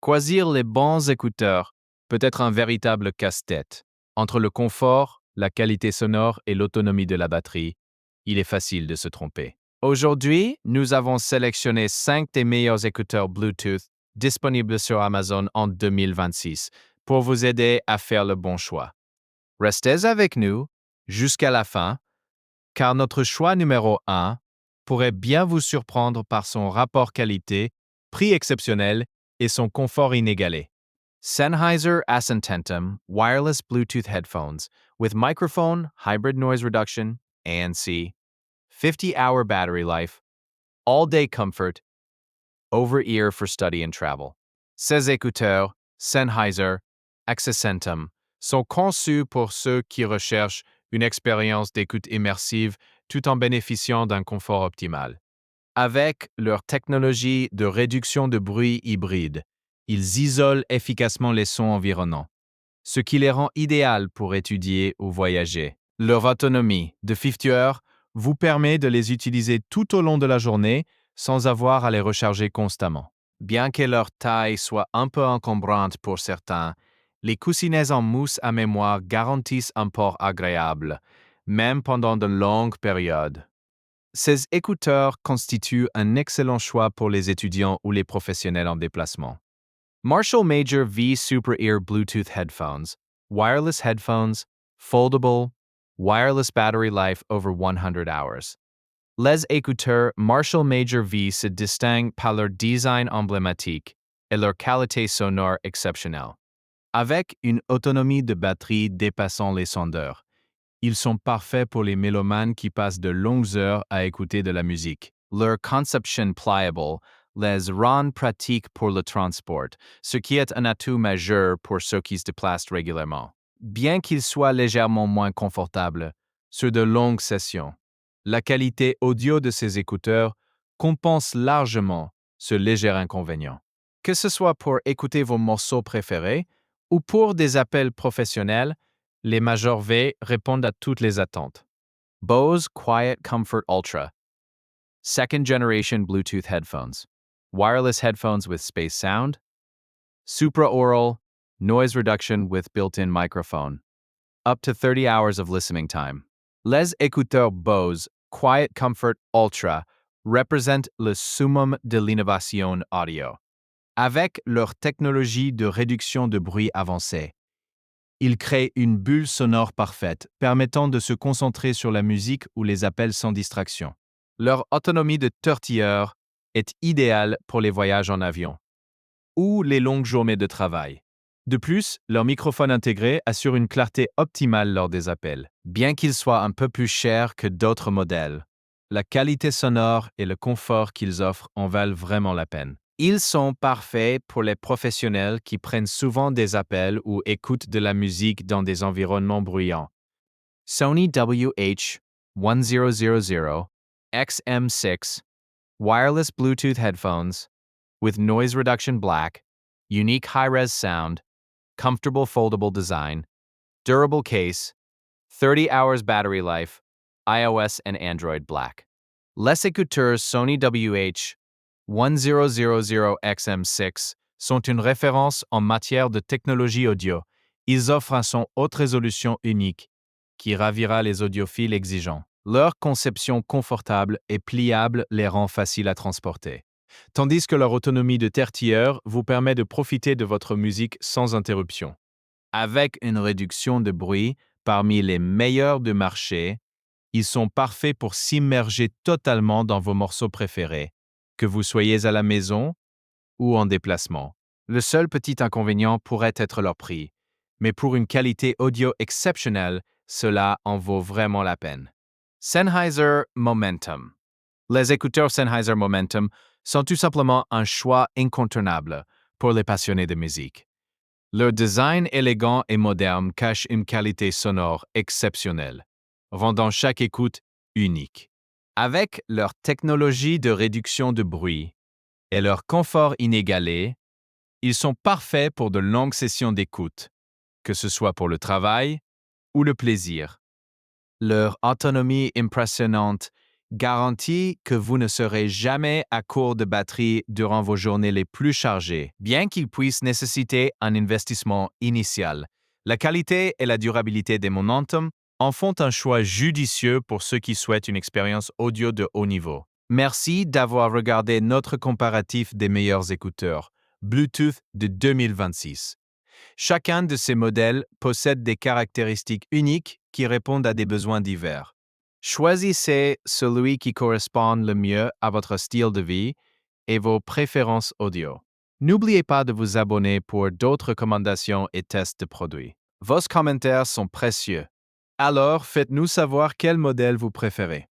Choisir les bons écouteurs peut être un véritable casse-tête. Entre le confort, la qualité sonore et l'autonomie de la batterie, il est facile de se tromper. Aujourd'hui, nous avons sélectionné 5 des meilleurs écouteurs Bluetooth disponibles sur Amazon en 2026 pour vous aider à faire le bon choix. Restez avec nous jusqu'à la fin, car notre choix numéro 1 pourrait bien vous surprendre par son rapport qualité-prix exceptionnel et son confort inégalé. Sennheiser Ascententum wireless Bluetooth headphones with microphone, hybrid noise reduction, ANC, 50-hour battery life, all-day comfort, over-ear for study and travel. Ces écouteurs, Sennheiser Accentum, sont conçus pour ceux qui recherchent une expérience d'écoute immersive tout en bénéficiant d'un confort optimal. Avec leur technologie de réduction de bruit hybride, ils isolent efficacement les sons environnants, ce qui les rend idéaux pour étudier ou voyager. Leur autonomie de 50 heures vous permet de les utiliser tout au long de la journée sans avoir à les recharger constamment. Bien que leur taille soit un peu encombrante pour certains, les coussinets en mousse à mémoire garantissent un port agréable, même pendant de longues périodes. Ces écouteurs constituent un excellent choix pour les étudiants ou les professionnels en déplacement. Marshall Major V Super Ear Bluetooth Headphones, wireless headphones, foldable, wireless battery life over 100 hours. Les écouteurs Marshall Major V se distinguent par leur design emblématique et leur qualité sonore exceptionnelle. Avec une autonomie de batterie dépassant les 100 heures, ils sont parfaits pour les mélomanes qui passent de longues heures à écouter de la musique. Leur conception pliable les rend pratiques pour le transport, ce qui est un atout majeur pour ceux qui se déplacent régulièrement. Bien qu'ils soient légèrement moins confortables sur de longues sessions, la qualité audio de ces écouteurs compense largement ce léger inconvénient. Que ce soit pour écouter vos morceaux préférés ou pour des appels professionnels, les Major V répondent à toutes les attentes. Bose Quiet Comfort Ultra, second generation Bluetooth headphones, wireless headphones with space sound, supraaural, noise reduction with built-in microphone, up to 30 hours of listening time. Les écouteurs Bose Quiet Comfort Ultra représentent le summum de l'innovation audio. Avec leur technologie de réduction de bruit avancée, ils créent une bulle sonore parfaite, permettant de se concentrer sur la musique ou les appels sans distraction. Leur autonomie de 30 heures est idéale pour les voyages en avion ou les longues journées de travail. De plus, leur microphone intégré assure une clarté optimale lors des appels. Bien qu'ils soient un peu plus chers que d'autres modèles, la qualité sonore et le confort qu'ils offrent en valent vraiment la peine. Ils sont parfaits pour les professionnels qui prennent souvent des appels ou écoutent de la musique dans des environnements bruyants. Sony WH-1000 XM6 wireless Bluetooth headphones with noise reduction black, unique high-res sound, comfortable foldable design, durable case, 30 hours battery life, iOS and Android Black. Les écouteurs Sony WH-1000XM6 sont une référence en matière de technologie audio. Ils offrent un son haute résolution unique qui ravira les audiophiles exigeants. Leur conception confortable et pliable les rend faciles à transporter, tandis que leur autonomie de 30 heures vous permet de profiter de votre musique sans interruption. Avec une réduction de bruit parmi les meilleurs du marché, ils sont parfaits pour s'immerger totalement dans vos morceaux préférés, que vous soyez à la maison ou en déplacement. Le seul petit inconvénient pourrait être leur prix, mais pour une qualité audio exceptionnelle, cela en vaut vraiment la peine. Sennheiser Momentum. Les écouteurs Sennheiser Momentum sont tout simplement un choix incontournable pour les passionnés de musique. Leur design élégant et moderne cache une qualité sonore exceptionnelle, rendant chaque écoute unique. Avec leur technologie de réduction de bruit et leur confort inégalé, ils sont parfaits pour de longues sessions d'écoute, que ce soit pour le travail ou le plaisir. Leur autonomie impressionnante garantit que vous ne serez jamais à court de batterie durant vos journées les plus chargées, bien qu'il puisse nécessiter un investissement initial. La qualité et la durabilité des Momentum en font un choix judicieux pour ceux qui souhaitent une expérience audio de haut niveau. Merci d'avoir regardé notre comparatif des meilleurs écouteurs Bluetooth de 2026. Chacun de ces modèles possède des caractéristiques uniques qui répondent à des besoins divers. Choisissez celui qui correspond le mieux à votre style de vie et vos préférences audio. N'oubliez pas de vous abonner pour d'autres recommandations et tests de produits. Vos commentaires sont précieux. Alors, faites-nous savoir quel modèle vous préférez.